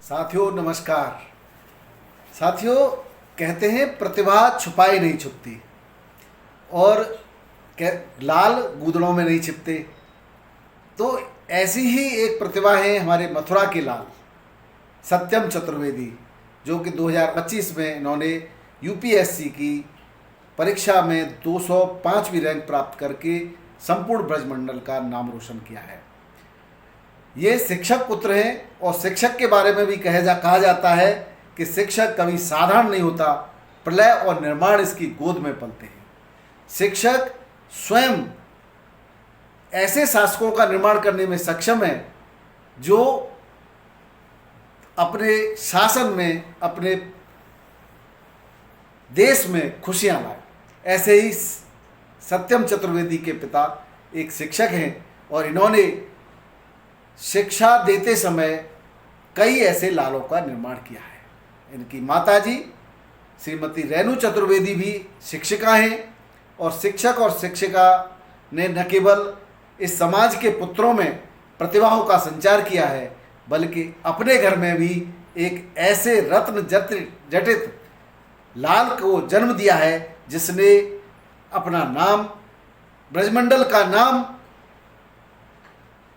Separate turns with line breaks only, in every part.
साथियों नमस्कार। साथियों, कहते हैं प्रतिभा छुपाई नहीं छुपती और लाल गूदड़ों में नहीं छिपते। तो ऐसी ही एक प्रतिभा है हमारे मथुरा के लाल सत्यम चतुर्वेदी, जो कि 2025 में इन्होंने यूपीएससी की परीक्षा में 205वीं रैंक प्राप्त करके संपूर्ण ब्रजमंडल का नाम रोशन किया है। ये शिक्षक पुत्र हैं और शिक्षक के बारे में भी कहा जाता है कि शिक्षक कभी साधारण नहीं होता, प्रलय और निर्माण इसकी गोद में पलते हैं। शिक्षक स्वयं ऐसे शासकों का निर्माण करने में सक्षम है जो अपने शासन में, अपने देश में खुशियां लाए। ऐसे ही सत्यम चतुर्वेदी के पिता एक शिक्षक हैं और इन्होंने शिक्षा देते समय कई ऐसे लालों का निर्माण किया है। इनकी माताजी श्रीमती रेणु चतुर्वेदी भी शिक्षिका हैं और शिक्षक और शिक्षिका ने न केवल इस समाज के पुत्रों में प्रतिभाओं का संचार किया है, बल्कि अपने घर में भी एक ऐसे रत्न जटित लाल को जन्म दिया है जिसने अपना नाम, ब्रजमंडल का नाम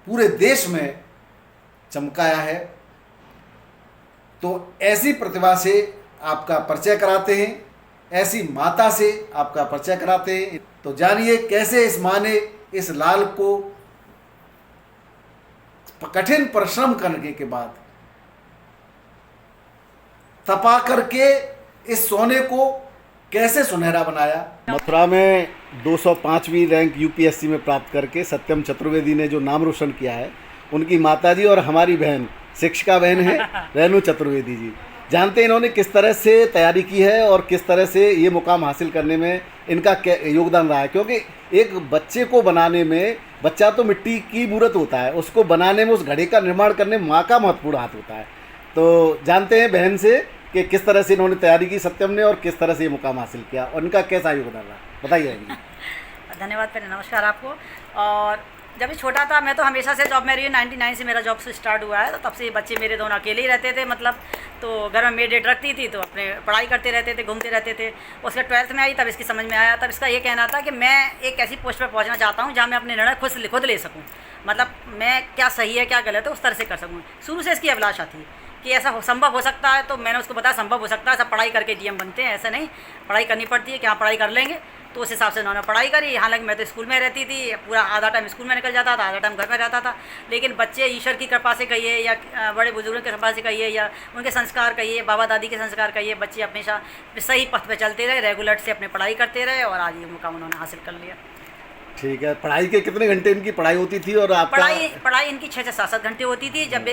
पूरे देश में चमकाया है। तो ऐसी प्रतिभा से आपका परिचय कराते हैं, ऐसी माता से आपका परिचय कराते हैं। तो जानिए कैसे इस माँ ने इस लाल को कठिन परिश्रम करने के बाद तपा करके इस सोने को कैसे सुनहरा बनाया। मथुरा में 205वीं रैंक यूपीएससी में प्राप्त करके सत्यम चतुर्वेदी ने जो नाम रोशन किया है, उनकी माताजी और हमारी बहन, शिक्षिका बहन है रेणु चतुर्वेदी जी। जानते हैं इन्होंने किस तरह से तैयारी की है और किस तरह से ये मुकाम हासिल करने में इनका योगदान रहा है। क्योंकि एक बच्चे को बनाने में, बच्चा तो मिट्टी की मूर्त होता है, उसको बनाने में, उस घड़े का निर्माण करने में माँ का महत्वपूर्ण हाथ होता है। तो जानते हैं बहन से कि किस तरह से इन्होंने तैयारी की सत्यम ने और किस तरह से ये मुकाम हासिल किया और इनका कैसा योगदान रहा, बताइए।
धन्यवाद। पहले नमस्कार आपको। और जब भी छोटा था, मैं तो हमेशा से जॉब में रही हूँ। 99 से मेरा जॉब से स्टार्ट हुआ है, तो तब से ये बच्चे मेरे दोनों अकेले ही रहते थे। मतलब तो घर में मेड रखती थी, तो अपने पढ़ाई करते रहते थे, घूमते रहते थे। उसके 12th में आई तब इसकी समझ में आया। तब इसका ये कहना था कि मैं एक ऐसी पोस्ट पर पहुँचना चाहता हूँ जहाँ मैं अपने निर्णय खुद ले सकूँ। मतलब मैं क्या सही है क्या गलत है उस तरह से कर सकूँ। शुरू से इसकी अभिलाषा थी कि ऐसा संभव हो सकता है। तो मैंने उसको बताया संभव हो सकता है, सब पढ़ाई करके डीएम बनते हैं, ऐसा नहीं, पढ़ाई करनी पड़ती है कि हाँ पढ़ाई कर लेंगे। तो उस हिसाब से उन्होंने पढ़ाई करी। हालांकि मैं तो स्कूल में रहती थी, पूरा आधा टाइम स्कूल में निकल जाता था, आधा टाइम घर में रहता था। लेकिन बच्चे ईश्वर की कृपा से कहिए या बड़े बुजुर्गों की कृपा से कहिए या उनके संस्कार कहिए, बाबा दादी के संस्कार कहिए, बच्चे हमेशा सही पथ पर चलते रहे, रेगुलर से अपने पढ़ाई करते रहे और आज ये मुकाम उन्होंने हासिल कर लिया।
ठीक है। पढ़ाई के कितने घंटे इनकी पढ़ाई होती थी और आपका?
पढ़ाई इनकी 6 से 7 घंटे होती थी। जब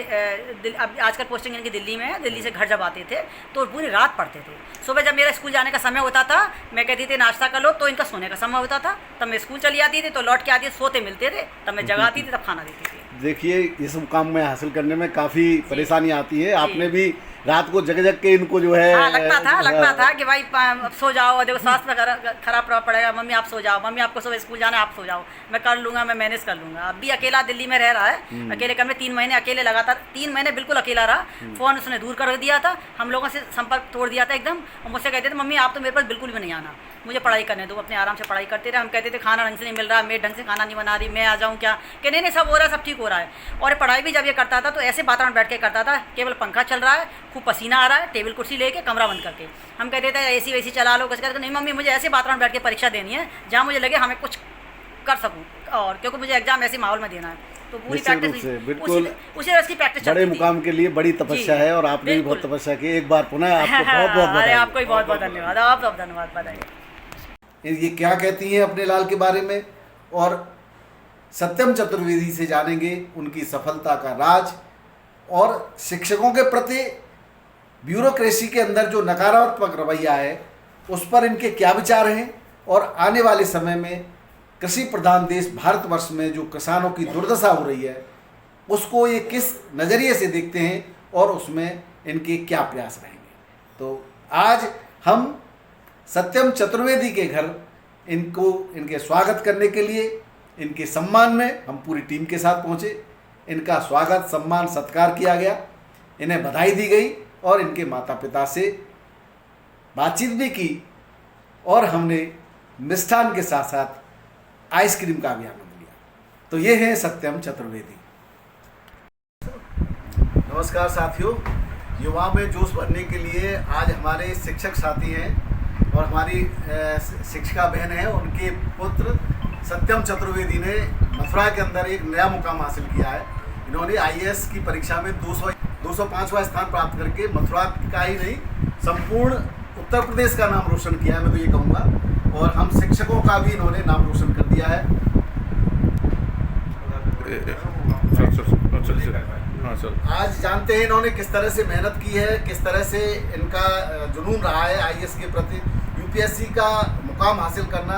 अब आजकल पोस्टिंग इनकी दिल्ली में है, दिल्ली से घर जब आते थे तो पूरी रात पढ़ते थे। सुबह जब मेरा स्कूल जाने का समय होता था, मैं कहती थी नाश्ता कर लो, तो इनका सोने का समय होता था। तब मैं स्कूल चली आती थी, तो लौट के आती, सोते मिलते थे, तब मैं जगाती थी, तब खाना देती थी।
देखिए, इस मुकाम में हासिल करने में काफ़ी परेशानी आती है। आपने भी रात को जग के इनको जो है
लगता था कि भाई सो जाओ, देखो स्वास्थ्य में खराब प्रभाव पड़ेगा, मम्मी आप सो जाओ, मम्मी आपको सुबह स्कूल जाना है, आप सो जाओ, मैं कर लूँगा, मैं मैनेज कर लूँगा। अब भी अकेला दिल्ली में रह रहा है, अकेले घर में 3 महीने अकेले लगातार 3 महीने बिल्कुल अकेला रहा। फ़ोन उसने दूर कर दिया था, हम लोगों से संपर्क तोड़ दिया था एकदम। और मुझसे कहते थे मम्मी आप तो मेरे पास बिल्कुल भी नहीं आना, मुझे पढ़ाई करने दो, अपने आराम से पढ़ाई करते रहे। हम कहते थे खाना ढंग से नहीं मिल रहा, मेड ढंग से खाना नहीं बना रही, मैं आ जाऊँ क्या, कि नहीं सब हो रहा है, सब ठीक हो रहा है। और पढ़ाई भी जब ये करता था तो ऐसे वातावरण बैठ के करता था, केवल पंखा चल रहा है, खूब पसीना आ रहा है, टेबल कुर्सी लेके कमरा बंद करके। हम कहते थे एसी वैसी चला लो, कुछ करके, नहीं मम्मी मुझे ऐसे वातावरण बैठ के परीक्षा देनी है जहाँ मुझे लगे हमें कुछ कर सकूँ, और क्योंकि मुझे एग्जाम ऐसे माहौल में देना है। तो पूरी प्रैक्टिस
बिल्कुल
उसी तरह की प्रैक्टिस
बड़े मुकाम के लिए बड़ी तपस्या है और आपने भी बहुत तपस्या की। एक बार पुनः आपको बहुत बहुत
बधाई। आपको भी बहुत बहुत धन्यवाद। आप सब धन्यवाद, बधाई।
ये क्या कहती हैं अपने लाल के बारे में, और सत्यम चतुर्वेदी से जानेंगे उनकी सफलता का राज और शिक्षकों के प्रति ब्यूरोक्रेसी के अंदर जो नकारात्मक रवैया है उस पर इनके क्या विचार हैं, और आने वाले समय में कृषि प्रधान देश भारतवर्ष में जो किसानों की दुर्दशा हो रही है उसको ये किस नज़रिए से देखते हैं और उसमें इनके क्या प्रयास रहेंगे। तो आज हम सत्यम चतुर्वेदी के घर इनके स्वागत करने के लिए, इनके सम्मान में हम पूरी टीम के साथ पहुँचे। इनका स्वागत, सम्मान, सत्कार किया गया। इन्हें बधाई दी गई और इनके माता पिता से बातचीत भी की और हमने मिष्ठान के साथ साथ आइसक्रीम का भी आनंद लिया। तो ये है सत्यम चतुर्वेदी। नमस्कार साथियों, युवा में जोश भरने के लिए आज हमारे शिक्षक साथी हैं और हमारी शिक्षिका बहन है। उनके पुत्र सत्यम चतुर्वेदी ने मथुरा के अंदर एक नया मुकाम हासिल किया है। इन्होंने आईएएस की परीक्षा में 205वां स्थान प्राप्त करके मथुरा का ही नहीं संपूर्ण उत्तर प्रदेश का नाम रोशन किया है, मैं तो ये कहूँगा। और हम शिक्षकों का भी इन्होंने नाम रोशन कर दिया है। आज जानते हैं इन्होंने किस तरह से मेहनत की है, किस तरह से इनका जुनून रहा है आईएएस के प्रति। यूपीएससी का मुकाम हासिल करना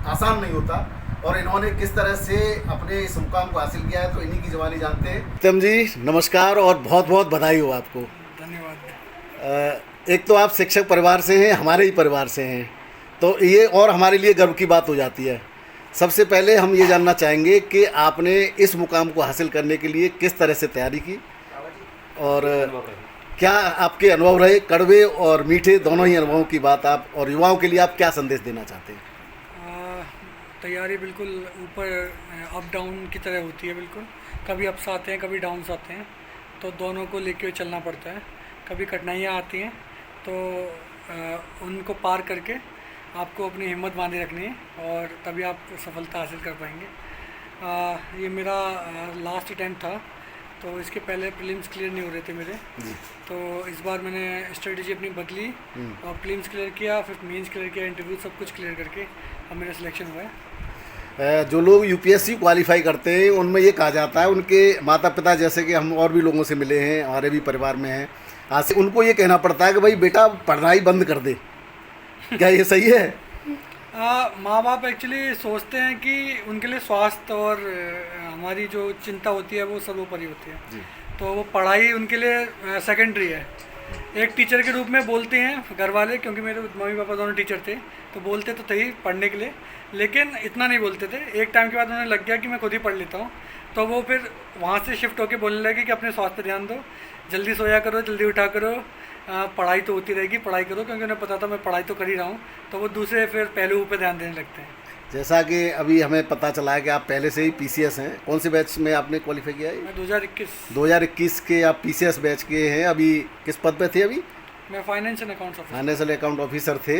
आसान नहीं होता और इन्होंने किस तरह से अपने इस मुकाम को हासिल किया है, तो इन्हीं की जुबानी जानते हैं। सत्यम जी नमस्कार और बहुत बहुत बधाई हो आपको।
धन्यवाद।
एक तो आप शिक्षक परिवार से हैं, हमारे ही परिवार से हैं, तो ये और हमारे लिए गर्व की बात हो जाती है। सबसे पहले हम ये जानना चाहेंगे कि आपने इस मुकाम को हासिल करने के लिए किस तरह से तैयारी की और क्या आपके अनुभव रहे, कड़वे और मीठे दोनों ही अनुभवों की बात आप और युवाओं के लिए आप क्या संदेश देना चाहते हैं?
तैयारी बिल्कुल ऊपर अप डाउन की तरह होती है। बिल्कुल कभी अप्स आते हैं, कभी डाउन्स आते हैं, तो दोनों को लेके चलना पड़ता है। कभी कठिनाइयाँ आती हैं तो उनको पार करके आपको अपनी हिम्मत बांधे रखनी है और तभी आप सफलता हासिल कर पाएंगे। ये मेरा लास्ट अटैम्प्ट था, तो इसके पहले प्रीलिम्स क्लियर नहीं हो रहे थे मेरे, तो इस बार मैंने स्ट्रेटजी अपनी बदली और प्रीलिम्स क्लियर किया, फिर मेंस क्लियर किया, इंटरव्यू सब कुछ क्लियर करके अब मेरा सिलेक्शन हुआ है।
जो लोग यूपीएससी क्वालिफाई करते हैं उनमें ये कहा जाता है, उनके माता पिता जैसे कि हम और भी लोगों से मिले हैं, हमारे भी परिवार में हैं, आज से उनको ये कहना पड़ता है कि भाई बेटा पढ़ाई बंद कर दे। क्या ये सही है?
माँ बाप एक्चुअली सोचते हैं कि उनके लिए स्वास्थ्य और हमारी जो चिंता होती है वो सर्वोपरि होती है जी। तो वो पढ़ाई उनके लिए सेकेंडरी है। एक टीचर के रूप में बोलते हैं घर वाले, क्योंकि मेरे मम्मी पापा दोनों टीचर थे, तो बोलते तो थे ही पढ़ने के लिए, लेकिन इतना नहीं बोलते थे। एक टाइम के बाद उन्हें लग गया कि मैं खुद ही पढ़ लेता हूँ, तो वो फिर वहाँ से शिफ्ट होकर बोलने लगे कि अपने स्वास्थ्य पर ध्यान दो, जल्दी सोया करो, जल्दी उठा करो, पढ़ाई तो होती रहेगी, पढ़ाई करो, क्योंकि उन्हें पता था मैं पढ़ाई तो कर ही रहा हूँ, तो वो दूसरे फिर पहलू पे ध्यान देने लगते हैं।
जैसा कि अभी हमें पता चला है कि आप पहले से ही पीसीएस हैं। कौन से बैच में आपने क्वालिफाई किया है?
मैं
2021 के आप पीसीएस बैच के हैं। अभी किस पद पे थे? अभी
मैं फाइनेंशियल
अकाउंट ऑफिसर थे।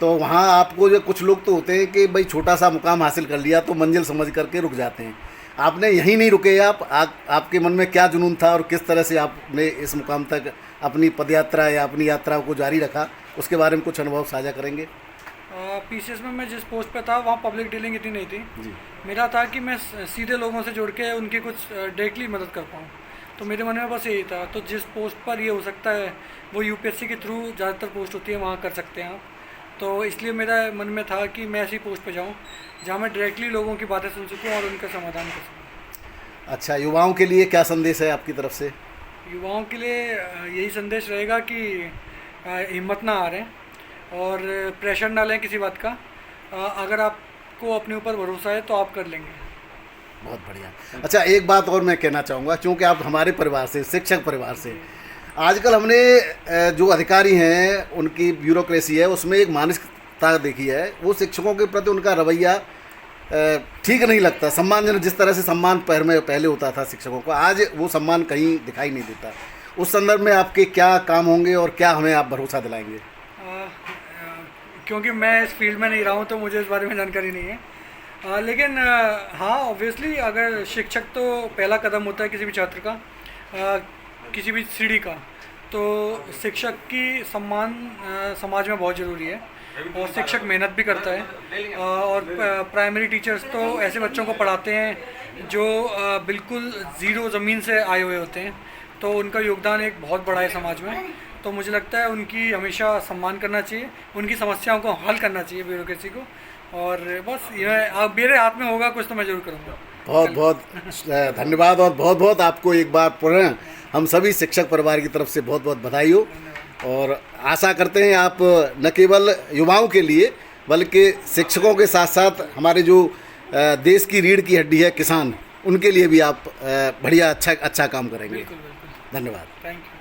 तो वहाँ आपको जो कुछ लोग तो होते हैं कि भाई छोटा सा मुकाम हासिल कर लिया तो मंजिल समझ करके रुक जाते हैं, आपने यहीं नहीं रुके। आपके मन में क्या जुनून था और किस तरह से आपने इस मुकाम तक अपनी पदयात्रा या अपनी यात्रा को जारी रखा, उसके बारे में कुछ अनुभव साझा करेंगे?
पीसीएस में मैं जिस पोस्ट पे था वहाँ पब्लिक डीलिंग इतनी नहीं थी जी। मेरा था कि मैं सीधे लोगों से जुड़ के उनकी कुछ डायरेक्टली मदद कर पाऊँ, तो मेरे मन में बस यही था। तो जिस पोस्ट पर ये हो सकता है वो यूपीएससी के थ्रू ज़्यादातर पोस्ट होती है, वहाँ कर सकते हैं आप। तो इसलिए मेरा मन में था कि मैं ऐसी पोस्ट पे जाऊँ जहाँ मैं डायरेक्टली लोगों की बातें सुन सकूँ और उनका समाधान कर सकूँ।
अच्छा, युवाओं के लिए क्या संदेश है आपकी तरफ से?
युवाओं के लिए यही संदेश रहेगा कि हिम्मत ना हारें और प्रेशर ना लें किसी बात का। अगर आपको अपने ऊपर भरोसा है तो आप कर लेंगे।
बहुत बढ़िया। अच्छा, एक बात और मैं कहना चाहूँगा, क्योंकि आप हमारे परिवार से, शिक्षक परिवार से, आजकल हमने जो अधिकारी हैं उनकी ब्यूरोक्रेसी है उसमें एक मानसिकता देखी है, वो शिक्षकों के प्रति उनका रवैया ठीक नहीं लगता। सम्मानजनक जिस तरह से सम्मान पहले होता था शिक्षकों को, आज वो सम्मान कहीं दिखाई नहीं देता। उस संदर्भ में आपके क्या काम होंगे और क्या हमें आप भरोसा दिलाएंगे?
क्योंकि मैं इस फील्ड में नहीं रहा हूँ तो मुझे इस बारे में जानकारी नहीं है, लेकिन हाँ ऑब्वियसली अगर शिक्षक तो पहला कदम होता है किसी भी छात्र का, किसी भी सीढ़ी का, तो शिक्षक की सम्मान समाज में बहुत ज़रूरी है और शिक्षक मेहनत भी करता है। और प्राइमरी टीचर्स तो ऐसे बच्चों को पढ़ाते हैं जो बिल्कुल ज़ीरो ज़मीन से आए हुए होते हैं, तो उनका योगदान एक बहुत बड़ा है समाज में। तो मुझे लगता है उनकी हमेशा सम्मान करना चाहिए, उनकी समस्याओं को हल करना चाहिए ब्यूरोक्रेसी को, और बस ये मेरे हाथ में होगा कुछ तो मैं ज़रूर करूँगा।
बहुत बहुत धन्यवाद और बहुत बहुत आपको एक बार पुनः हम सभी शिक्षक परिवार की तरफ से बहुत बहुत बधाई हो, और आशा करते हैं आप न केवल युवाओं के लिए बल्कि शिक्षकों के साथ साथ हमारे जो देश की रीढ़ की हड्डी है किसान, उनके लिए भी आप बढ़िया अच्छा काम करेंगे।
बिल्कुल बिल्कुल।
धन्यवाद।
Thank you.